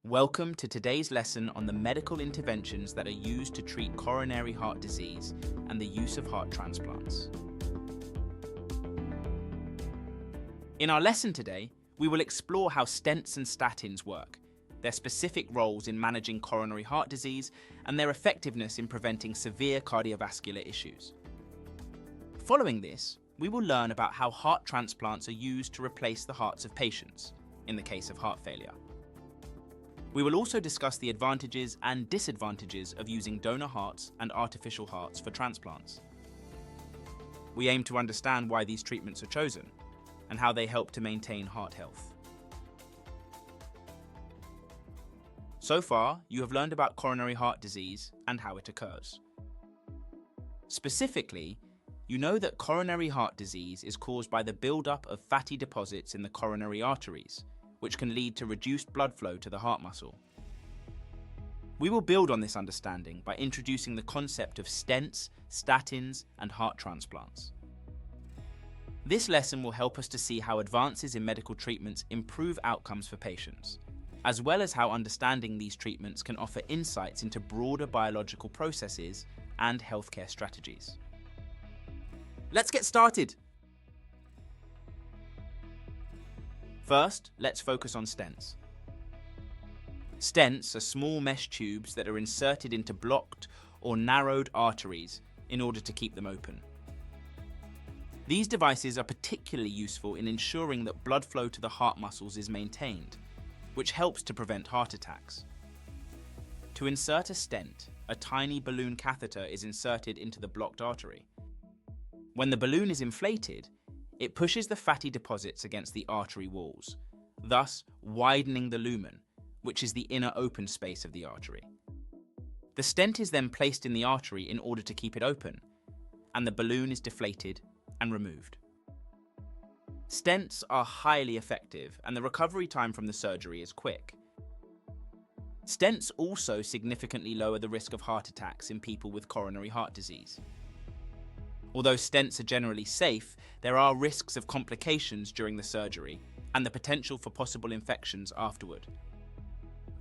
Welcome to today's lesson on the medical interventions that are used to treat coronary heart disease and the use of heart transplants. In our lesson today, we will explore how stents and statins work, their specific roles in managing coronary heart disease, and their effectiveness in preventing severe cardiovascular issues. Following this, we will learn about how heart transplants are used to replace the hearts of patients, in the case of heart failure. We will also discuss the advantages and disadvantages of using donor hearts and artificial hearts for transplants. We aim to understand why these treatments are chosen and how they help to maintain heart health. So far, you have learned about coronary heart disease and how it occurs. Specifically, you know that coronary heart disease is caused by the buildup of fatty deposits in the coronary arteries, which can lead to reduced blood flow to the heart muscle. We will build on this understanding by introducing the concept of stents, statins, and heart transplants. This lesson will help us to see how advances in medical treatments improve outcomes for patients, as well as how understanding these treatments can offer insights into broader biological processes and healthcare strategies. Let's get started! First, let's focus on stents. Stents are small mesh tubes that are inserted into blocked or narrowed arteries in order to keep them open. These devices are particularly useful in ensuring that blood flow to the heart muscles is maintained, which helps to prevent heart attacks. To insert a stent, a tiny balloon catheter is inserted into the blocked artery. When the balloon is inflated, it pushes the fatty deposits against the artery walls, thus widening the lumen, which is the inner open space of the artery. The stent is then placed in the artery in order to keep it open, and the balloon is deflated and removed. Stents are highly effective, and the recovery time from the surgery is quick. Stents also significantly lower the risk of heart attacks in people with coronary heart disease. Although stents are generally safe, there are risks of complications during the surgery and the potential for possible infections afterward.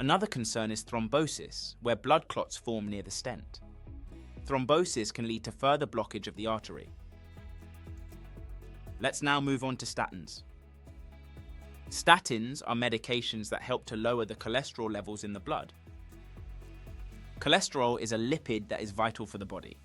Another concern is thrombosis, where blood clots form near the stent. Thrombosis can lead to further blockage of the artery. Let's now move on to statins. Statins are medications that help to lower the cholesterol levels in the blood. Cholesterol is a lipid that is vital for the body.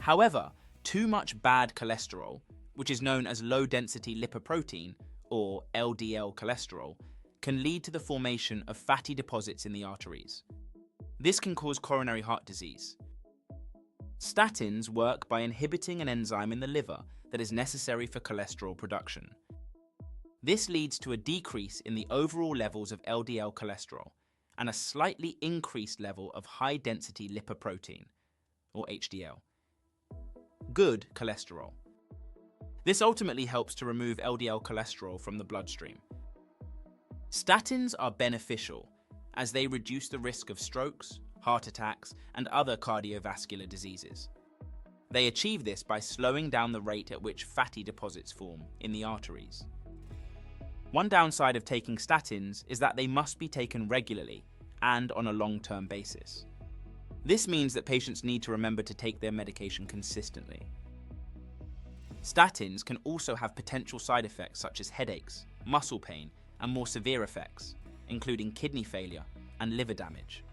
However, too much bad cholesterol, which is known as low-density lipoprotein, or LDL cholesterol, can lead to the formation of fatty deposits in the arteries. This can cause coronary heart disease. Statins work by inhibiting an enzyme in the liver that is necessary for cholesterol production. This leads to a decrease in the overall levels of LDL cholesterol and a slightly increased level of high-density lipoprotein, or HDL. Good cholesterol. This ultimately helps to remove LDL cholesterol from the bloodstream. Statins are beneficial as they reduce the risk of strokes, heart attacks, and other cardiovascular diseases. They achieve this by slowing down the rate at which fatty deposits form in the arteries. One downside of taking statins is that they must be taken regularly and on a long-term basis. This means that patients need to remember to take their medication consistently. Statins can also have potential side effects such as headaches, muscle pain, and more severe effects, including kidney failure and liver damage.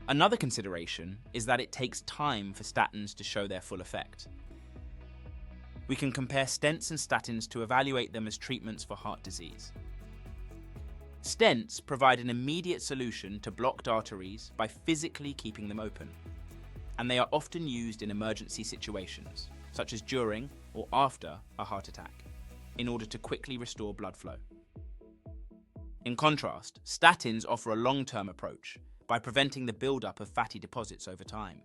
Another consideration is that it takes time for statins to show their full effect. We can compare stents and statins to evaluate them as treatments for heart disease. Stents provide an immediate solution to blocked arteries by physically keeping them open, and they are often used in emergency situations, such as during or after a heart attack, in order to quickly restore blood flow. In contrast, statins offer a long-term approach by preventing the buildup of fatty deposits over time.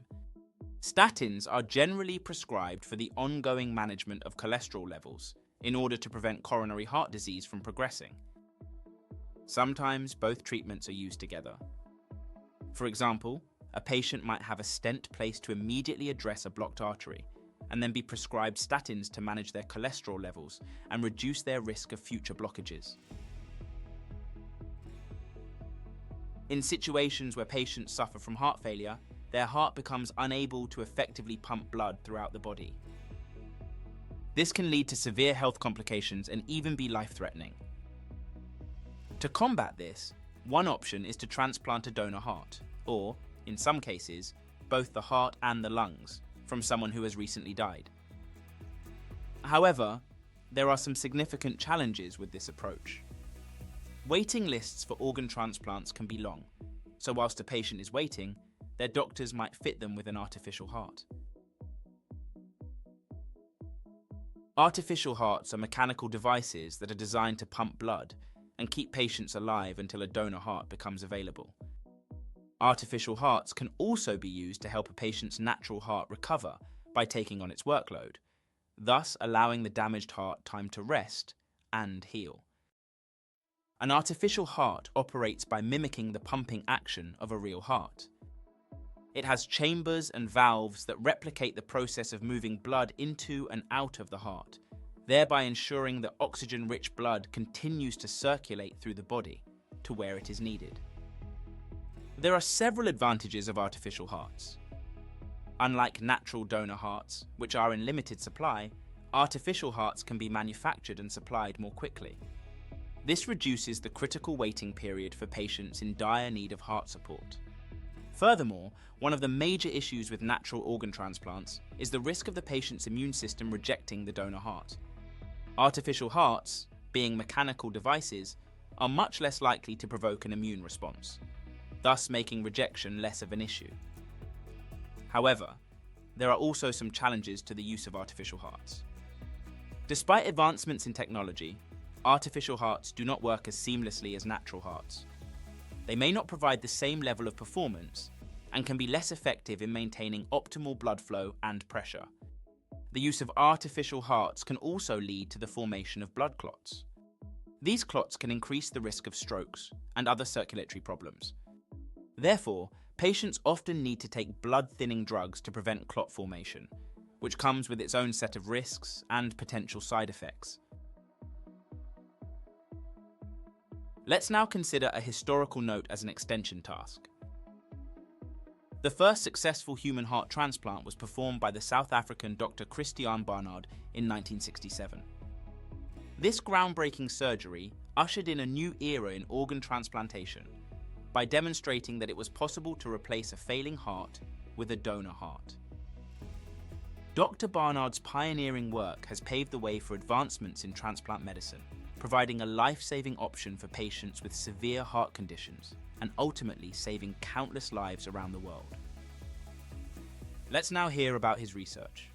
Statins are generally prescribed for the ongoing management of cholesterol levels in order to prevent coronary heart disease from progressing. Sometimes both treatments are used together. For example, a patient might have a stent placed to immediately address a blocked artery and then be prescribed statins to manage their cholesterol levels and reduce their risk of future blockages. In situations where patients suffer from heart failure, their heart becomes unable to effectively pump blood throughout the body. This can lead to severe health complications and even be life-threatening. To combat this, one option is to transplant a donor heart, or, in some cases, both the heart and the lungs, from someone who has recently died. However, there are some significant challenges with this approach. Waiting lists for organ transplants can be long, so whilst a patient is waiting, their doctors might fit them with an artificial heart. Artificial hearts are mechanical devices that are designed to pump blood and keep patients alive until a donor heart becomes available. Artificial hearts can also be used to help a patient's natural heart recover by taking on its workload, thus allowing the damaged heart time to rest and heal. An artificial heart operates by mimicking the pumping action of a real heart. It has chambers and valves that replicate the process of moving blood into and out of the heart, thereby ensuring that oxygen-rich blood continues to circulate through the body to where it is needed. There are several advantages of artificial hearts. Unlike natural donor hearts, which are in limited supply, artificial hearts can be manufactured and supplied more quickly. This reduces the critical waiting period for patients in dire need of heart support. Furthermore, one of the major issues with natural organ transplants is the risk of the patient's immune system rejecting the donor heart. Artificial hearts, being mechanical devices, are much less likely to provoke an immune response, thus making rejection less of an issue. However, there are also some challenges to the use of artificial hearts. Despite advancements in technology, artificial hearts do not work as seamlessly as natural hearts. They may not provide the same level of performance and can be less effective in maintaining optimal blood flow and pressure. The use of artificial hearts can also lead to the formation of blood clots. These clots can increase the risk of strokes and other circulatory problems. Therefore, patients often need to take blood-thinning drugs to prevent clot formation, which comes with its own set of risks and potential side effects. Let's now consider a historical note as an extension task. The first successful human heart transplant was performed by the South African Dr. Christiaan Barnard in 1967. This groundbreaking surgery ushered in a new era in organ transplantation by demonstrating that it was possible to replace a failing heart with a donor heart. Dr. Barnard's pioneering work has paved the way for advancements in transplant medicine, providing a life-saving option for patients with severe heart conditions and ultimately saving countless lives around the world. Let's now hear about his research.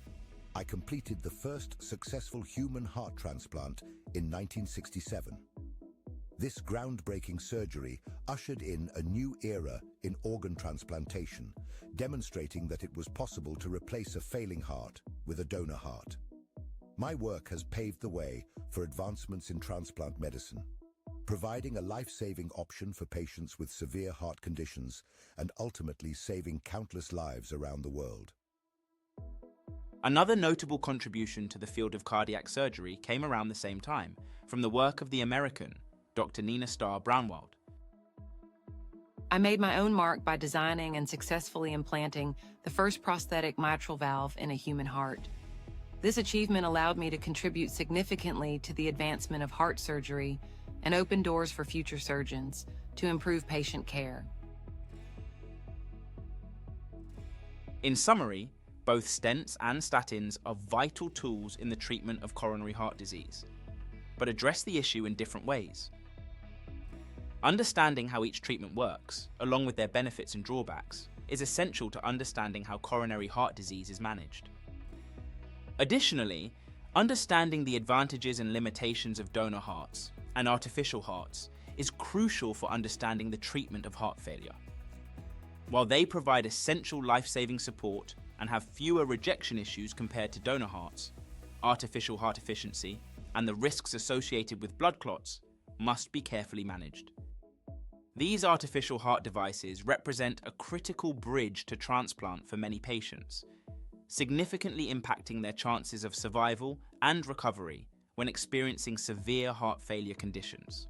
I completed the first successful human heart transplant in 1967. This groundbreaking surgery ushered in a new era in organ transplantation, demonstrating that it was possible to replace a failing heart with a donor heart. My work has paved the way for advancements in transplant medicine, providing a life-saving option for patients with severe heart conditions and ultimately saving countless lives around the world. Another notable contribution to the field of cardiac surgery came around the same time, from the work of the American, Dr. Nina Starr Brownwald. I made my own mark by designing and successfully implanting the first prosthetic mitral valve in a human heart. This achievement allowed me to contribute significantly to the advancement of heart surgery and open doors for future surgeons to improve patient care. In summary, both stents and statins are vital tools in the treatment of coronary heart disease, but address the issue in different ways. Understanding how each treatment works, along with their benefits and drawbacks, is essential to understanding how coronary heart disease is managed. Additionally, understanding the advantages and limitations of donor hearts and artificial hearts is crucial for understanding the treatment of heart failure. While they provide essential life-saving support and have fewer rejection issues compared to donor hearts, artificial heart efficiency and the risks associated with blood clots must be carefully managed. These artificial heart devices represent a critical bridge to transplant for many patients, significantly impacting their chances of survival and recovery when experiencing severe heart failure conditions.